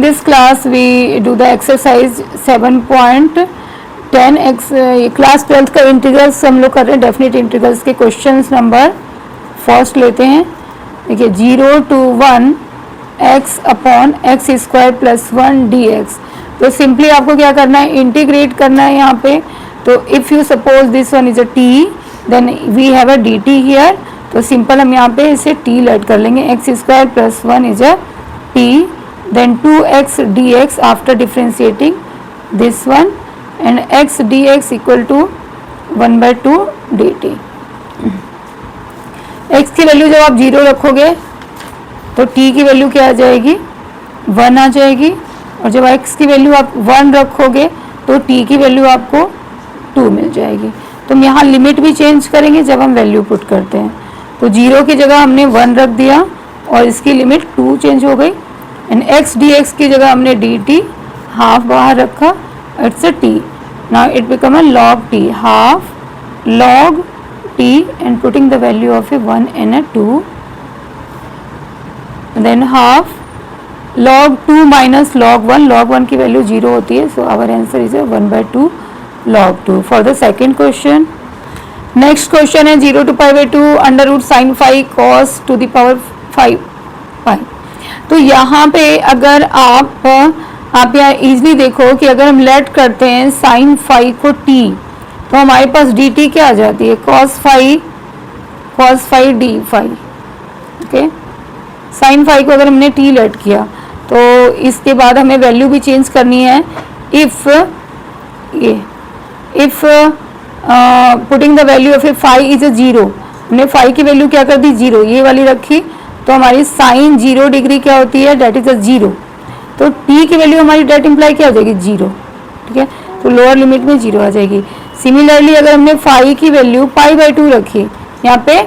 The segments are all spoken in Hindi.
this class we do the exercise 7.10 class 12th का इंटीग्रल्स हम लोग कर रहे हैं, डेफिनेट इंटीग्रल्स के क्वेश्चंस नंबर फर्स्ट लेते हैं। देखिए 0 to 1 x upon x square plus 1 dx। तो सिंपली आपको क्या करना है, इंटीग्रेट करना है यहाँ पे। तो if you suppose this one is a t then we have a dt here. तो सिंपल हम यहाँ पे इसे t लेट कर लेंगे, x square plus 1 is a t then 2x dx after differentiating this one and x dx equal to 1/2 dt। x की वैल्यू जब आप 0 रखोगे तो t की वैल्यू क्या आ जाएगी, 1 आ जाएगी। और जब x की वैल्यू आप 1 रखोगे तो t की वैल्यू आपको 2 मिल जाएगी। तो हम यहाँ लिमिट भी चेंज करेंगे जब हम वैल्यू पुट करते हैं। तो 0 की जगह हमने 1 रख दिया और इसकी लिमिट 2 चेंज हो गई। एंड x dx की जगह हमने dt हाफ बाहर रखा, it's a t। Now it become a log t, half log t and putting the value of a 1 and a 2, then half log 2 minus log 1, log 1 की वैल्यू 0 होती है, so our answer is a 1/2 log 2 for the second question। Next question है 0 to pi/2 under root sine phi cos to the power 5 pi. तो यहाँ पे अगर आप यहाँ इजली देखो कि अगर हम लेट करते हैं साइन फाई को t तो हमारे पास dt क्या आ जाती है, cos phi d phi. Okay, sine phi को अगर हमने t लेट किया तो इसके बाद हमें वैल्यू भी चेंज करनी है। If putting the value of a phi is a 0, हमने फाई की वैल्यू क्या कर दी, 0, ये वाली रखी। तो हमारी साइन 0 डिग्री क्या होती है, डेट इज अ 0। तो t की वैल्यू हमारी डेट इंप्लाई क्या हो जाएगी, 0। ठीक है, तो लोअर लिमिट में 0 आ जाएगी। सिमिलरली अगर हमने फाई की वैल्यू π/2 रखी, यहाँ पे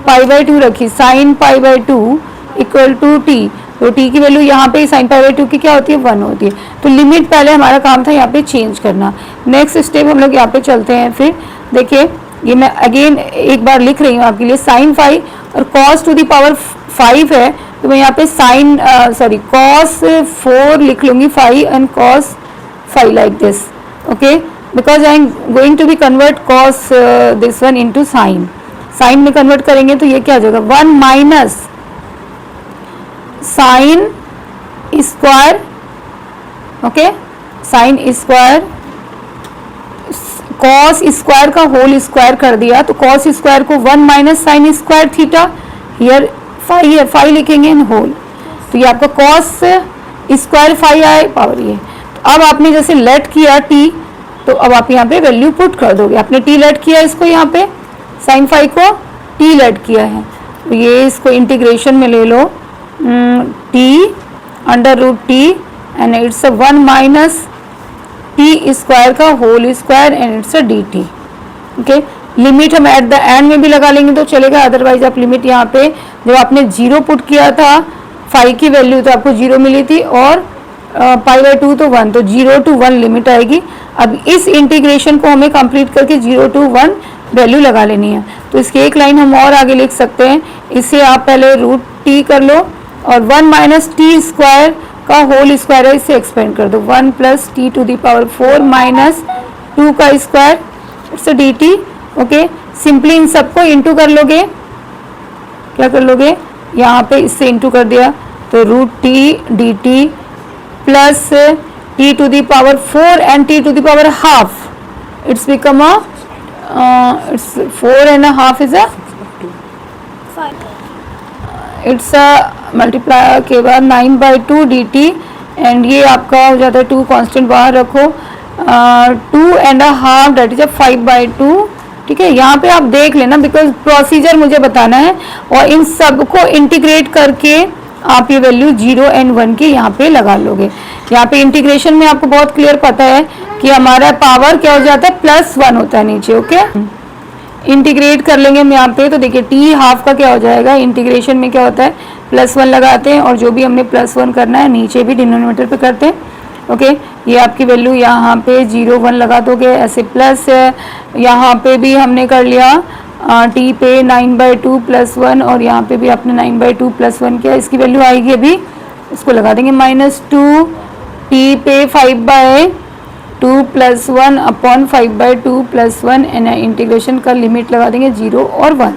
π/2 रखी, साइन π/2 इक्वल टू t, तो t की वैल्यू यहाँ पे साइन π/2 की क्या होती है, 1 होती है। तो लिमिट पहले हमारा काम था यहाँ पे चेंज करना। नेक्स्ट स्टेप हम लोग यहाँ पे चलते हैं। फिर देखिए ये मैं अगेन एक बार लिख रही हूँ आपके लिए, साइन फाई और cos टू द पावर 5 है, तो मैं यहाँ पे साइन cos 4 लिख लूँगी, 5 and cos 5 like this. Okay, because I am going to be convert cos this one into sine. Sine में कन्वर्ट करेंगे तो ये क्या हो जाएगा, 1 minus sine square. Okay, sine square cos square का होल स्क्वायर कर दिया, तो कॉस स्क्वायर को 1 minus sine square theta, here phi लिखेंगे इन होल। तो ये आपका कॉस स्क्वायर फाई आए पावर ये। तो अब आपने जैसे लेट किया t, तो अब आप यहाँ पे वैल्यू पुट कर दोगे। आपने t लेट किया इसको, यहाँ पे साइन फाई को t लेट किया है, तो ये इसको इंटीग्रेशन में ले लो, t under root t and it's 1 minus t square का whole square and it's a dt। Okay, limit हम एट द एंड में भी लगा लेंगे तो चलेगा, अदरवाइज आप लिमिट यहाँ पे जब आपने 0 पुट किया था फाई की वैल्यू तो आपको 0 मिली थी और π/2 तो 1, तो 0 to 1 लिमिट आएगी। अब इस इंटीग्रेशन को हमें कंप्लीट करके 0 to 1 वैल्यू लगा लेनी है। तो इसकी एक लाइन हम और आगे लिख सकते हैं, इसे आप पहले रूट t कर लो और 1 माइनस टी स्क्वायर का होल स्क्वायर है, इसे एक्सपेंड कर दो, 1 plus T to the power 4 minus 2 का square, it's dt। Okay, simply इन सबको इंटू कर लोगे, क्या कर लोगे, यहाँ पे इससे इंटू कर दिया तो root t dt plus T to the power 4 and t to the power half, it's become a it's 4 and a half is a it's a multiply के बाद 9/2 dt एंड ये आपका हो जाता है 2 कांस्टेंट बाहर रखो, 2 and a half that is 5/2। ठीक है, यहाँ पे आप देख लेना बिकॉज प्रोसीजर मुझे बताना है और इन सब को इंटीग्रेट करके आप ये वैल्यू 0 and 1 की यहाँ पे लगा लोगे। यहाँ पे इंटीग्रेशन में आपको बहुत क्लियर पता है कि हमारा पावर क्या हो जाता है, +1 होता है नीचे। ओके, इंटीग्रेट कर लेंगे हम यहाँ पे, तो देखिए t हाफ का क्या हो जाएगा, इंटीग्रेशन में क्या होता है +1 लगाते हैं और जो भी हमने +1 करना है नीचे भी डिनोमिनेटर पे करते हैं। ओके, ये आपकी वैल्यू यहाँ पे 0 1 लगा दोगे, ऐसे प्लस यहाँ पे भी हमने कर लिया t पे 9/2 + 1 और यहाँ पे भी आपने 9/2 + 1 किया, इसकी वैल्यू आएगी अभी, इसको लगा देंगे -2 टी पे 5/2 + 1 अपॉन 5/2 + 1 एंड इंटीग्रेशन का लिमिट लगा देंगे 0 और 1।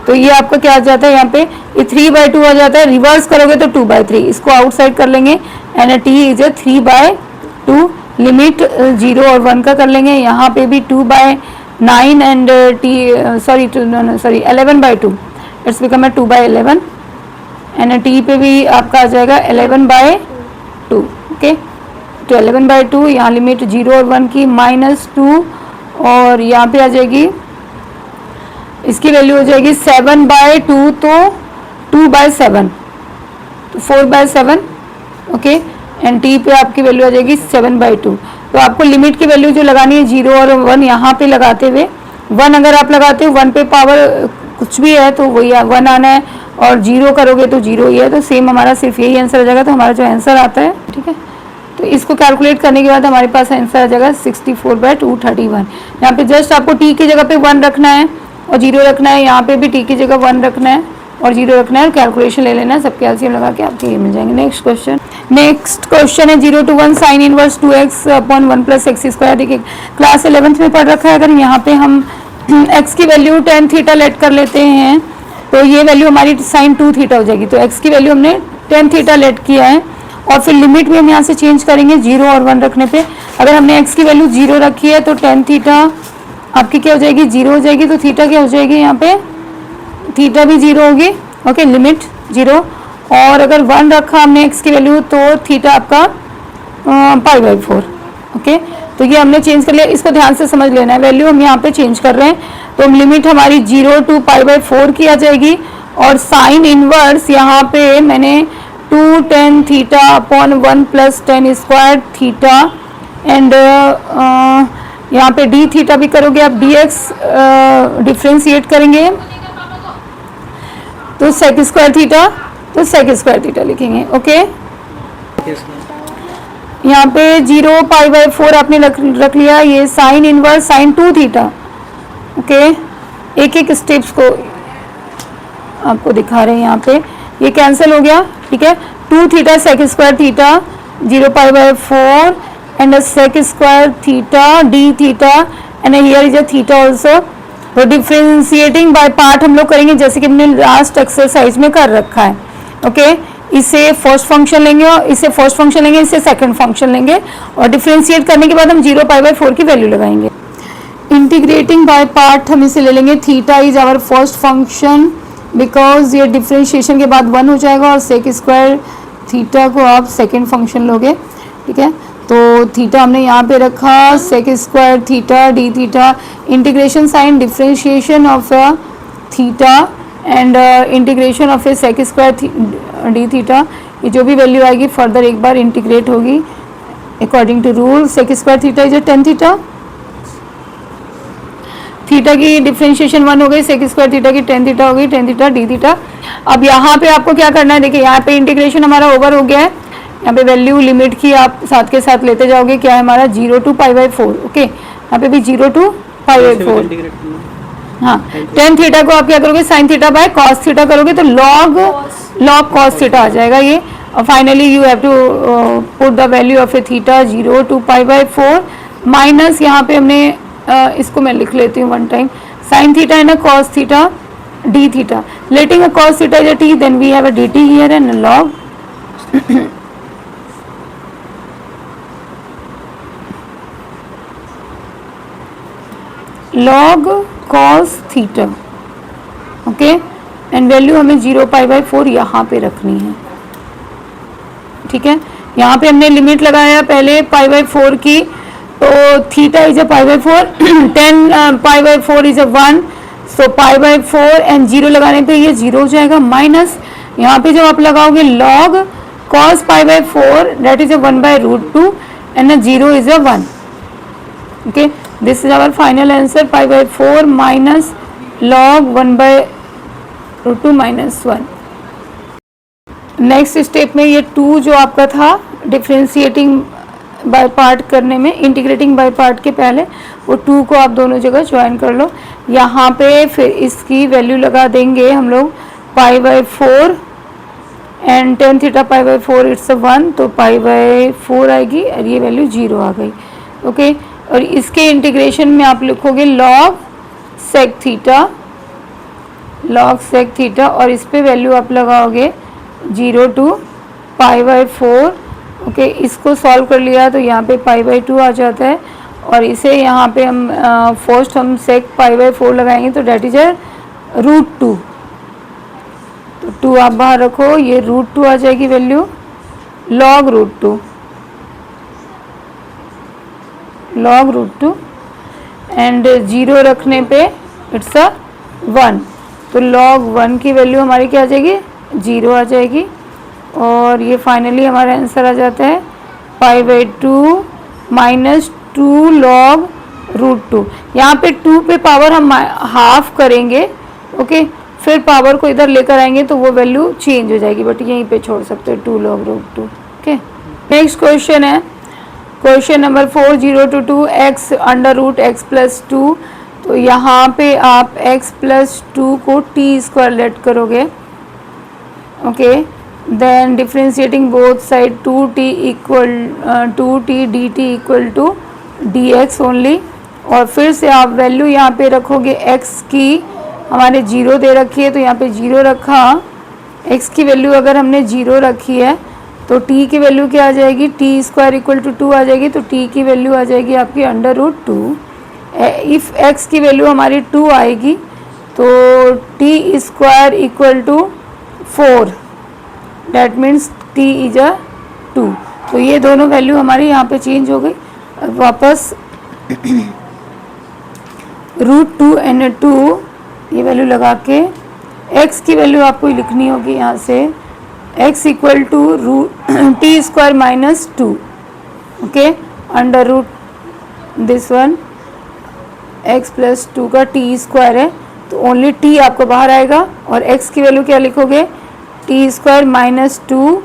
तो ये आपका क्या आ जाता है, यहाँ पे ये 3/2 आ जाता है, रिवर्स करोगे तो 2/3, इसको आउटसाइड कर लेंगे एंड टी इज 3/2, लिमिट 0 और 1 का कर लेंगे। यहाँ पे भी 2/9 and T sorry 11/2, it's become 2/11 and T पे भी आपका आ जाएगा 11/2। ओके, तो 11/2, यहाँ लिमिट 0 और 1 की -2 और यहाँ पे आ जाएगी इसकी वैल्यू हो जाएगी 7/2, तो 2/7, तो 4/7। ओके, एंड टी पे आपकी वैल्यू आ जाएगी 7/2। तो आपको लिमिट की वैल्यू जो लगानी है 0 और 1 यहाँ पे लगाते हुए, 1 अगर आप लगाते हो 1 पे पावर कुछ भी है तो वही 1 आना है, और 0 करोगे तो 0 ही है, तो सेम हमारा सिर्फ यही आंसर आ जाएगा। तो हमारा जो आंसर आता है, ठीक है, तो इसको कैलकुलेट करने के बाद हमारे पास आंसर आ जाएगा 64/231। यहाँ पे जस्ट आपको टी की जगह पे 1 रखना है और 0 रखना है, यहाँ पे भी टी की जगह 1 रखना है और 0 रखना है और कैलकुलेशन ले लेना है, सबके एलसीएम लगा के आपके ये मिल जाएंगे। नेक्स्ट क्वेश्चन है 0 to 1 sin inverse 2x upon 1 + x²। देखिए क्लास 11th में पढ़ रखा है। अगर यहाँ पे हम x की वैल्यू tan थीटा लेट कर लेते हैं तो ये वैल्यू हमारी sin 2 थीटा हो जाएगी। तो x की वैल्यू हमने tan थीटा लेट किया है और फिर लिमिट भी हम यहाँ से चेंज करेंगे 0 और 1 रखने पे। अगर हमने x की वैल्यू 0 रखी है तो tan थीटा आपकी क्या हो जाएगी, 0 हो जाएगी। तो थीटा क्या हो जाएगी, यहाँ पे थीटा भी 0 होगी। Okay, limit 0। और अगर 1 रखा हमने x की वैल्यू तो थीटा आपका π/4। ओके, तो ये हमने चेंज कर लिया, इसको ध्यान से समझ लेना है। वैल्यू हम यहाँ पे चेंज कर रहे हैं तो लिमिट हमारी 0 to π/4 की आ जाएगी और साइन इनवर्स यहाँ पे मैंने 2 tan theta upon 1 + tan² theta and यहाँ पे डी थीटा भी करोगे आप, dx डिफ्रेंशिएट करेंगे तो sec² थीटा, तो sec² थीटा लिखेंगे। ओके, यहाँ पे 0 π/4 आपने रख लिया, ये sine inverse sin 2 theta. Okay, एक एक स्टेप्स को आपको दिखा रहे हैं, यहाँ पे ये कैंसिल हो गया, ठीक है। 2 theta sec² theta 0 π/4 and sec² theta d theta and here is a theta also। तो डिफ्रेंशिएटिंग बाय पार्ट हम लोग करेंगे जैसे कि हमने लास्ट एक्सरसाइज में कर रखा है। ओके, इसे फर्स्ट फंक्शन लेंगे और इसे फर्स्ट फंक्शन लेंगे, इसे सेकंड फंक्शन लेंगे और डिफ्रेंशिएट करने के बाद हम 0 π/4 की वैल्यू लगाएंगे। इंटीग्रेटिंग बाय पार्ट हम इसे ले लेंगे, theta is our first function because ये डिफ्रेंशिएशन के बाद 1 हो जाएगा और sec² थीटा को आप सेकेंड फंक्शन लोगे, ठीक है। तो थीटा हमने यहाँ पे रखा, sec² थीटा d थीटा, integration sine differentiation of theta and integration of a sec² d theta, ये जो भी वैल्यू आएगी फर्दर एक बार इंटीग्रेट होगी according to rule. sec² theta is tan theta, theta की डिफ्रेंशिएशन 1 हो गई, sec² थीटा की tan थीटा हो गई, tan थीटा d थीटा। अब यहाँ पे आपको क्या करना है, देखिए यहाँ पे इंटीग्रेशन हमारा ओवर हो गया है, यहाँ पे वैल्यू लिमिट की आप साथ के साथ लेते जाओगे, क्या है हमारा 0 to π/4। ओके, यहाँ पे भी 0 to π/4। हाँ, tan थीटा को आप क्या करोगे, sin theta by cos theta करोगे तो log cos थीटा आ जाएगा ये। और finally you have to put the value of A theta 0 to π/4 minus, यहाँ पे हमने इसको मैं लिख लेती हूँ वन टाइम, sin थीटा है ना cos theta d theta, letting a cos theta is a t, then we have a dt here and a log log cos theta. Okay, and value हमें 0 π/4 यहाँ पे रखनी है, ठीक है। यहाँ पे हमने लिमिट लगाया पहले π/4 की, तो theta is a π/4 10 π/4 is a 1, so π/4 and 0 लगाने पे ये 0 हो जाएगा, माइनस यहाँ पे जब आप लगाओगे log cos π/4 that is a 1/√2 and 0 is a 1। Okay, this is our final answer, π/4 minus log 1/√2 minus 1। Next step में ये 2 जो आपका था डिफ्रेंशिएटिंग बाय पार्ट करने में, इंटीग्रेटिंग बाय पार्ट के पहले वो 2 को आप दोनों जगह ज्वाइन कर लो। यहाँ पे फिर इसकी वैल्यू लगा देंगे हम लोग π/4 and tan theta pi by 4 it's 1, तो पाई बाई 4 आएगी और ये वैल्यू 0 आ गई। ओके, और इसके इंटीग्रेशन में आप लिखोगे लॉग सेक थीटा, और इस पे वैल्यू आप लगाओगे 0 टू पाई बाई 4। ओके, इसको सॉल्व कर लिया तो यहाँ पे पाई बाई 2 आ जाता है, और इसे यहाँ पे हम फर्स्ट हम सेक पाई बाई 4 लगाएंगे तो डेट इज √2, तो 2 आप बाहर रखो, ये √2 आ जाएगी वैल्यू, लॉग √2 एंड 0 रखने पे इट्स 1, तो लॉग 1 की वैल्यू हमारी क्या आ जाएगी, 0 आ जाएगी। और ये फाइनली हमारा आंसर आ जाता है पाई बाई 2 माइनस 2 लॉग √2। यहाँ पे 2 पे पावर हम हाफ करेंगे। ओके, फिर पावर को इधर लेकर आएंगे तो वो वैल्यू चेंज हो जाएगी, बट यहीं पे छोड़ सकते हैं 2 log √2। ओके, नेक्स्ट क्वेश्चन है question number 4, 0 to 2 x under root x plus 2। तो यहाँ पे आप x प्लस 2 को t² लेट करोगे। Okay, then differentiating both side 2t dt equal to dx only, और फिर से आप वैल्यू यहाँ पे रखोगे x की, हमारे 0 दे रखी है तो यहाँ पे 0 रखा, x की वैल्यू अगर हमने 0 रखी है तो t की वैल्यू क्या आ जाएगी, t² इक्वल टू 2 आ जाएगी, तो t की वैल्यू आ जाएगी आपकी अंडर रूट 2। इफ़ x की वैल्यू हमारी 2 आएगी तो t² equal to 4, that means t is 2। तो ये दोनों वैल्यू हमारी यहाँ पे चेंज हो गई। वापस √2 एंड 2 ये वैल्यू लगा के x की वैल्यू आपको लिखनी होगी यहाँ से, x equal to t² minus 2। Okay, under root this one, x plus 2 का t² है तो ओनली t आपको बाहर आएगा, और x की वैल्यू क्या लिखोगे, t² माइनस 2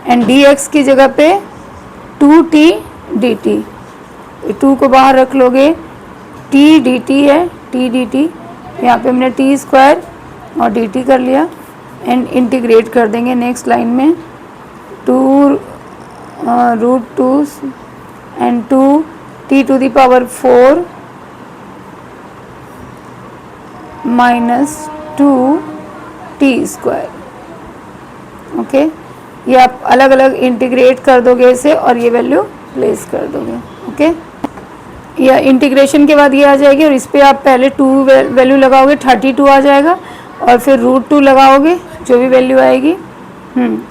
एंड dx की जगह पे 2t dt, 2 को बाहर रख लोगे, t dt है, t dt यहाँ पे हमने t² और dt कर लिया एंड इंटीग्रेट कर देंगे नेक्स्ट लाइन में, 2 √2 and 2 t to the power 4 minus 2 t²। Okay, ये आप अलग अलग इंटीग्रेट कर दोगे इसे और ये वैल्यू प्लेस कर दोगे। ओके, या इंटीग्रेशन के बाद ये आ जाएगी, और इस पर आप पहले 2 वैल्यू लगाओगे 32 आ जाएगा, और फिर √2 लगाओगे जो भी वैल्यू आएगी,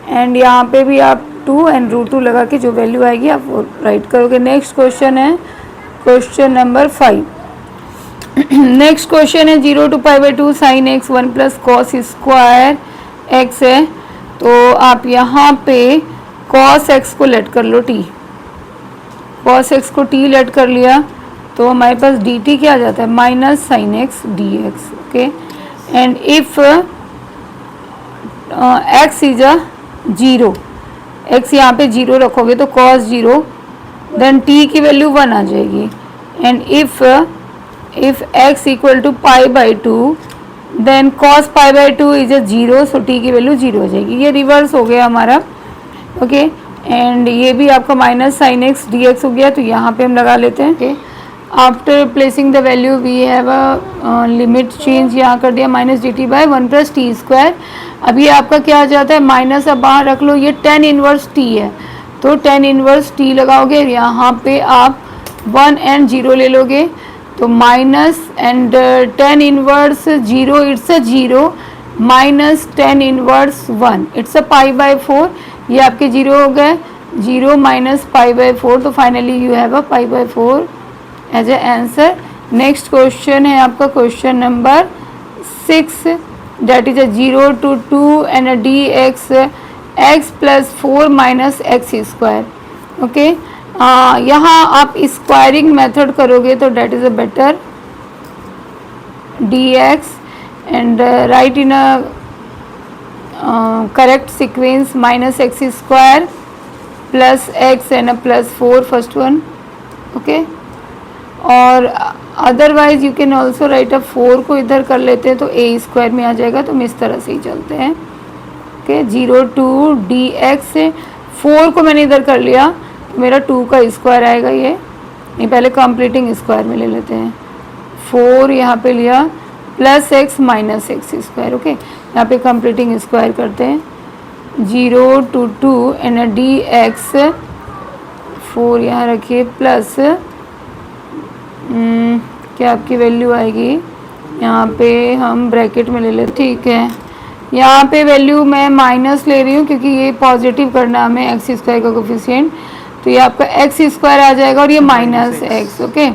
एंड यहाँ पे भी आप 2 एंड √2 लगा के जो वैल्यू आएगी आप वो राइट करोगे। नेक्स्ट क्वेश्चन है क्वेश्चन नंबर 5। नेक्स्ट क्वेश्चन है 0 to pi by 2 sine x 1 plus cos square x है, तो आप यहाँ पे cos x को लेट कर लो t, cos x को t लेट कर लिया तो हमारे पास dt क्या आ जाता है, minus sine x dx। Okay, and if x is 0, x यहाँ पे 0 रखोगे तो cos 0, देन t की वैल्यू 1 आ जाएगी, and if x equal to pi by 2 then cos pi by 2 is 0, so t की वैल्यू 0 हो जाएगी। ये रिवर्स हो गया हमारा। ओके, एंड ये भी आपका माइनस साइन x dx हो गया, तो यहाँ पे हम लगा लेते हैं। Okay, after placing the value we have a limit change यहाँ कर दिया, minus dt by 1 plus t²। अभी आपका क्या आ जाता है, माइनस अब बाहर रख लो, ये tan इनवर्स t है तो tan इनवर्स t लगाओगे, यहाँ पे आप 1 एंड 0 ले लोगे, तो minus and tan inverse 0 it's 0 minus tan inverse 1 it's pi by 4, ये आपके 0 हो गए, 0 माइनस पाई बाई 4, तो finally you have a pi by 4 as a answer. Next question है आपका question number 6, that is 0 to 2 and dx x plus 4 minus x²। Okay, यहाँ आप स्क्वायरिंग मेथड करोगे तो that is a better, dx and write in a correct sequence, minus x² plus x and plus 4 first one. Okay, और otherwise you can also write a 4 को इधर कर लेते हैं तो a² में आ जाएगा, तो हम इस तरह से ही चलते हैं। ओके 0 टू डी एक्स, 4 को मैंने इधर कर लिया तो मेरा 2 का स्क्वायर आएगा। ये पहले कंप्लीटिंग स्क्वायर में ले लेते हैं। 4 यहाँ पे लिया plus x minus x square. Okay यहाँ पे कंप्लीटिंग स्क्वायर करते हैं। 0 टू 2 एंड डी एक्स, 4 यहाँ रखिए प्लस क्या आपकी वैल्यू आएगी यहाँ पे, हम ब्रैकेट में ले लेते, ठीक है। यहाँ पे वैल्यू मैं माइनस ले रही हूँ क्योंकि ये पॉजिटिव करना हमें एक्स स्क्वायर का कोफिशिएंट, तो ये आपका एक्स स्क्वायर आ जाएगा और ये माइनस एक्स। ओके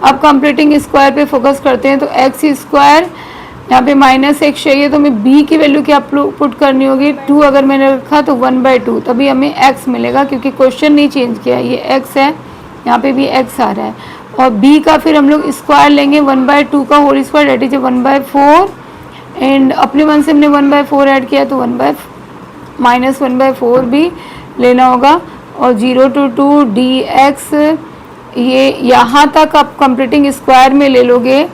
अब कंप्लीटिंग स्क्वायर पे फोकस करते हैं। तो एक्स स्क्वायर यहाँ पे माइनस एक्स चाहिए तो हमें बी की वैल्यू क्या पुट करनी होगी, 2 अगर मैंने रखा तो 1/2, तभी हमें एक्स मिलेगा क्योंकि क्वेश्चन नहीं चेंज किया, ये एक्स है, यहाँ पे भी एक्स आ रहा है। और बी का फिर हम लोग स्क्वायर लेंगे 1/2 का whole square, that is 1/4 and अपने मन से हमने 1/4 ऐड किया तो -1/4 भी लेना होगा। और 0 टू 2 डी एक्स, ये यहाँ तक आप कंप्लीटिंग स्क्वायर में ले लोगे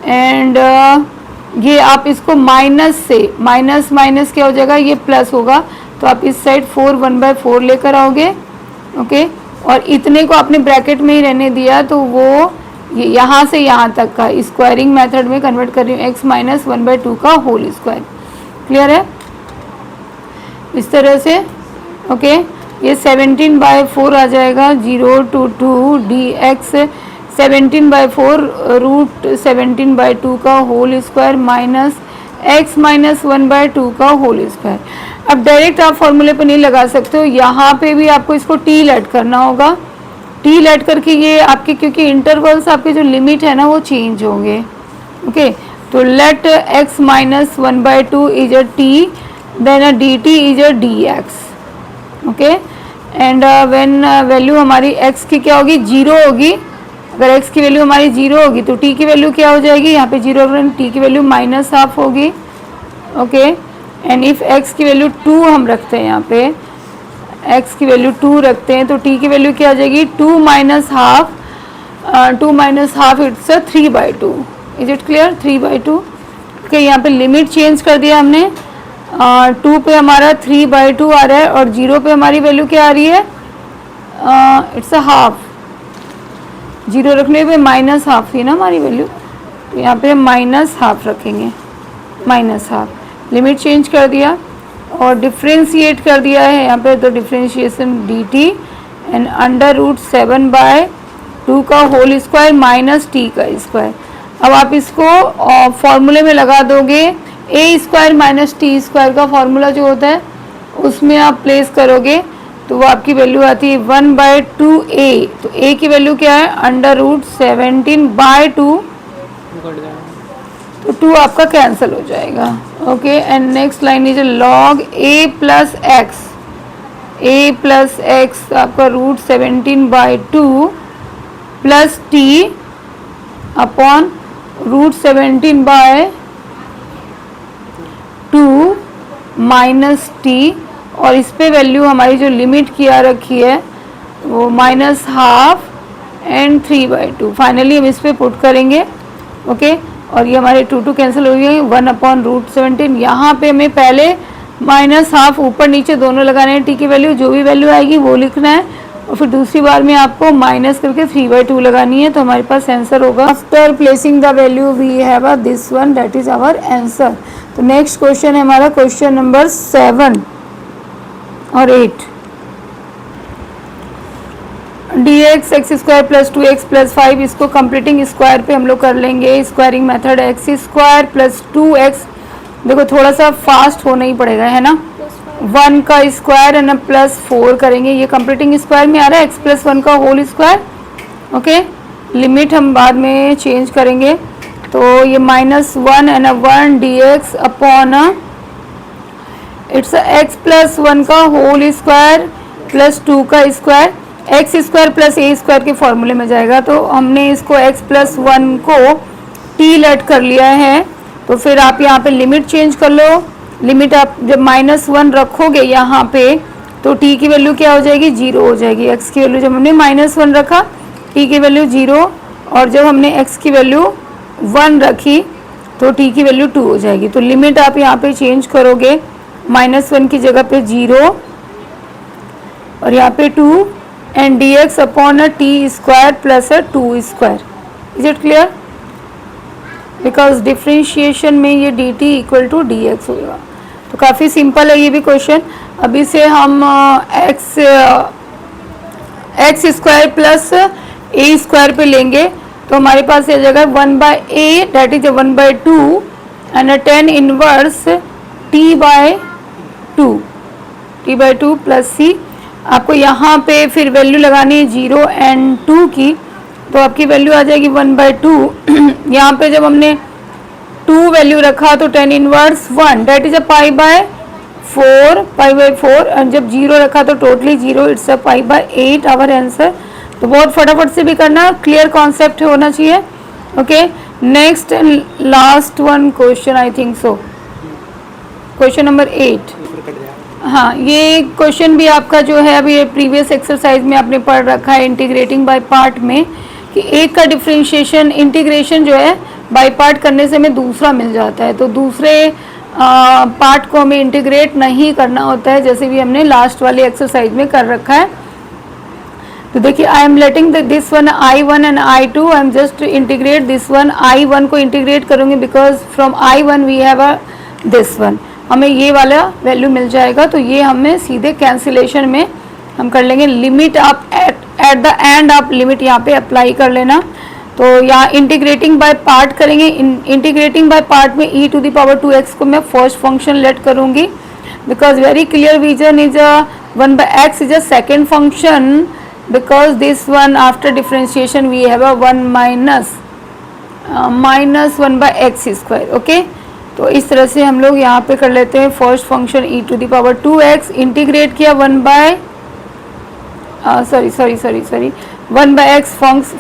एंड ये आप इसको माइनस से माइनस क्या हो जाएगा, ये प्लस होगा तो आप इस साइड 4 1/4 लेकर आओगे। ओके और इतने को आपने ब्रैकेट में ही रहने दिया तो वो यहाँ से यहाँ तक का स्क्वायरिंग मेथड में कन्वर्ट कर रही हूँ, x माइनस 1/2 का होल स्क्वायर। क्लियर है इस तरह से। ओके ये 17/4 आ जाएगा। 0 टू 2 डी एक्स 17/4 रूट 17/2 का whole square minus x minus 1/2 का होल स्क्वायर। अब डायरेक्ट आप फॉर्मूले पर नहीं लगा सकते हो, यहाँ पे भी आपको इसको टी लेट करना होगा। टी लेट करके ये आपके, क्योंकि इंटरवल्स आपके जो लिमिट है ना वो चेंज होंगे। ओके तो let x minus 1/2 is a t, then a d t is a d x. Okay and when value हमारी x की क्या होगी, 0 होगी। अगर x की वैल्यू हमारी 0 होगी तो t की वैल्यू क्या हो जाएगी, यहाँ पे 0 होगा, t की वैल्यू -1/2 होगी। ओके एंड इफ x की वैल्यू 2 हम रखते हैं, यहाँ पे x की वैल्यू 2 रखते हैं तो t की वैल्यू क्या आ जाएगी, 2 minus half it's 3/2। Is it clear, 3/2। Okay यहाँ पे लिमिट चेंज कर दिया हमने। 2 पे हमारा 3/2 आ रहा है और 0 पे हमारी वैल्यू क्या आ रही है, इट्स अ हाफ। 0 रखने पे -1/2 थी ना हमारी वैल्यू, तो यहाँ पे -1/2 रखेंगे, -1/2। लिमिट चेंज कर दिया और डिफ्रेंशिएट कर दिया है यहाँ पे, तो डिफ्रेंशिएशन डी टी एंड √7/2 का होल स्क्वायर माइनस टी का स्क्वायर। अब आप इसको फॉर्मूले में लगा दोगे, ए स्क्वायर माइनस टी स्क्वायर का फॉर्मूला जो होता है उसमें आप प्लेस करोगे तो वो आपकी वैल्यू आती है 1/2a। तो a की वैल्यू क्या है, √17/2, तो 2 आपका कैंसिल हो जाएगा। Okay and next line is log a plus x आपका √17/2 plus t upon √17/2 minus T, और इस पे वैल्यू हमारी जो लिमिट किया रखी है वो -1/2 एंड 3/2। फाइनली हम इस पे पुट करेंगे। ओके और ये हमारे 2 कैंसिल हो गए, 1/√17। यहाँ पे हमें पहले -1/2 ऊपर नीचे दोनों लगाने हैं, टी की वैल्यू जो भी वैल्यू आएगी वो लिखना है और फिर दूसरी बार में आपको माइनस करके 3/2 लगानी है, तो हमारे पास आंसर होगा। After placing the value we have this one, that is our answer. तो नेक्स्ट क्वेश्चन है हमारा क्वेश्चन नंबर 7 और 8। dx x square plus 2x plus 5, इसको कंप्लीटिंग स्क्वायर पे हम लोग कर लेंगे। Squaring method x square plus 2x, देखो थोड़ा सा फास्ट होना ही पड़ेगा है ना, 1 का स्क्वायर एंड प्लस 4 करेंगे। ये कंप्लीटिंग स्क्वायर में आ रहा है x प्लस 1 का होल स्क्वायर। ओके लिमिट हम बाद में चेंज करेंगे, तो ये -1 and 1 dx upon its x plus 1 का होल स्क्वायर प्लस 2 का square, x square plus A square के फॉर्मूले में जाएगा। तो हमने इसको x प्लस 1 को टी लेट कर लिया है, तो फिर आप यहाँ पे लिमिट चेंज कर लो। लिमिट आप जब -1 रखोगे यहाँ पे तो t की वैल्यू क्या हो जाएगी, 0 हो जाएगी। x की वैल्यू जब हमने -1 रखा, t की वैल्यू 0, और जब हमने x की वैल्यू 1 रखी तो t की वैल्यू 2 हो जाएगी। तो लिमिट आप यहाँ पे चेंज करोगे -1 की जगह पे 0 और यहाँ पे 2 and d x upon a t square plus a 2 square. Is it clear? Because differentiation में ये d t equal to d x होगा। तो काफ़ी सिंपल है ये भी क्वेश्चन। अभी से हम X square plus A square पे लेंगे तो हमारे पास ये जगह 1/a that is 1/2 and 10 inverse t/2 plus C. आपको यहाँ पे फिर वैल्यू लगानी है 0 एंड 2 की, तो आपकी वैल्यू आ जाएगी 1/2। यहाँ पे जब हमने 2 वैल्यू रखा तो 10 इनवर्स 1 डेट इज अ पाई/4 एंड जब 0 रखा तो टोटली 0, इट्स अ पाई/8 आवर आंसर। तो बहुत फटाफट से भी करना, क्लियर कॉन्सेप्ट होना चाहिए। Okay, next last one question I think so, question number 8। हाँ, ये क्वेश्चन भी आपका जो है अभी प्रीवियस एक्सरसाइज में आपने पढ़ रखा है इंटीग्रेटिंग बाय पार्ट में, कि एक का डिफरेंशिएशन इंटीग्रेशन जो है बाय पार्ट करने से हमें दूसरा मिल जाता है, तो दूसरे पार्ट को हमें इंटीग्रेट नहीं करना होता है, जैसे भी हमने लास्ट वाली एक्सरसाइज में कर रखा है। तो देखिए, I am letting this one I1 and I2, I am just integrate this one. I1 को इंटीग्रेट करूँगी because from I1 we have a this one, हमें ये वाला वैल्यू मिल जाएगा। तो ये हमें सीधे कैंसिलेशन में हम कर लेंगे। लिमिट आप एट द एंड आप लिमिट यहाँ पे अप्लाई कर लेना। तो यहाँ इंटीग्रेटिंग बाय पार्ट करेंगे। इंटीग्रेटिंग बाय पार्ट में e⁴x को मैं फर्स्ट फंक्शन लेट करूँगी because very clear reason is 1/x is a second function because this one after differentiation we have a 1 minus 1/x square। Okay, तो इस तरह से हम लोग यहाँ पे कर लेते हैं। फर्स्ट फंक्शन e⁴x इंटीग्रेट किया 1/x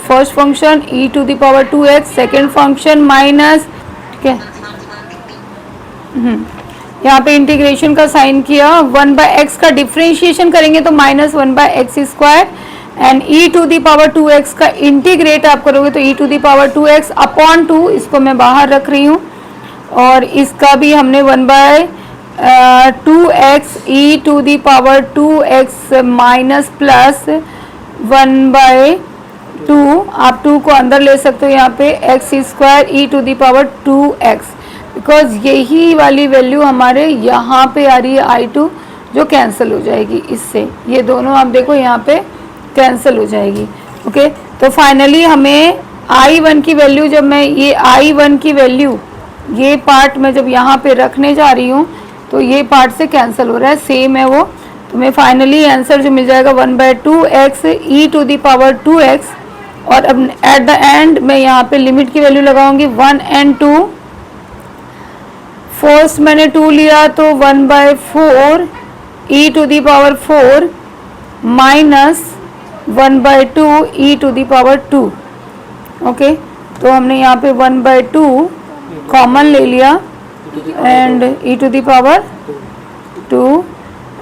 first function, e⁴x second function minus, ठीक है, यहाँ पे इंटीग्रेशन का साइन किया। 1/x का डिफरेंशिएशन करेंगे तो -1/x स्क्वायर एंड e⁴x का इंटीग्रेट आप करोगे तो e⁴x अपॉन 2, इसको मैं बाहर रख रही हूँ। और इसका भी हमने 1/2x e⁴x माइनस प्लस 1/2, आप 2 को अंदर ले सकते हो यहाँ पे, x स्क्वायर e⁴x, बिकॉज यही वाली वैल्यू हमारे यहाँ पे आ रही है I2 जो कैंसिल हो जाएगी इससे। ये दोनों आप देखो यहाँ पे कैंसिल हो जाएगी। ओके, तो फाइनली हमें I1 की वैल्यू, जब मैं ये I1 की वैल्यू ये पार्ट में जब यहाँ पे रखने जा रही हूँ तो ये पार्ट से कैंसिल हो रहा है, सेम है वो। तो मैं फाइनली आंसर जो मिल जाएगा 1/2x e⁴x। और अब एट द एंड मैं यहाँ पे लिमिट की वैल्यू लगाऊंगी 1 एंड 2। फर्स्ट मैंने 2 लिया तो 1/4 e⁴ माइनस 1/2 e⁴2। ओके, तो हमने यहाँ पे 1/2 कॉमन ले लिया and e⁴2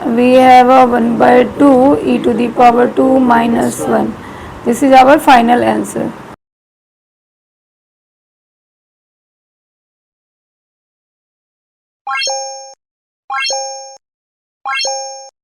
we have 1/2 e⁴2 minus 1। This is our final answer.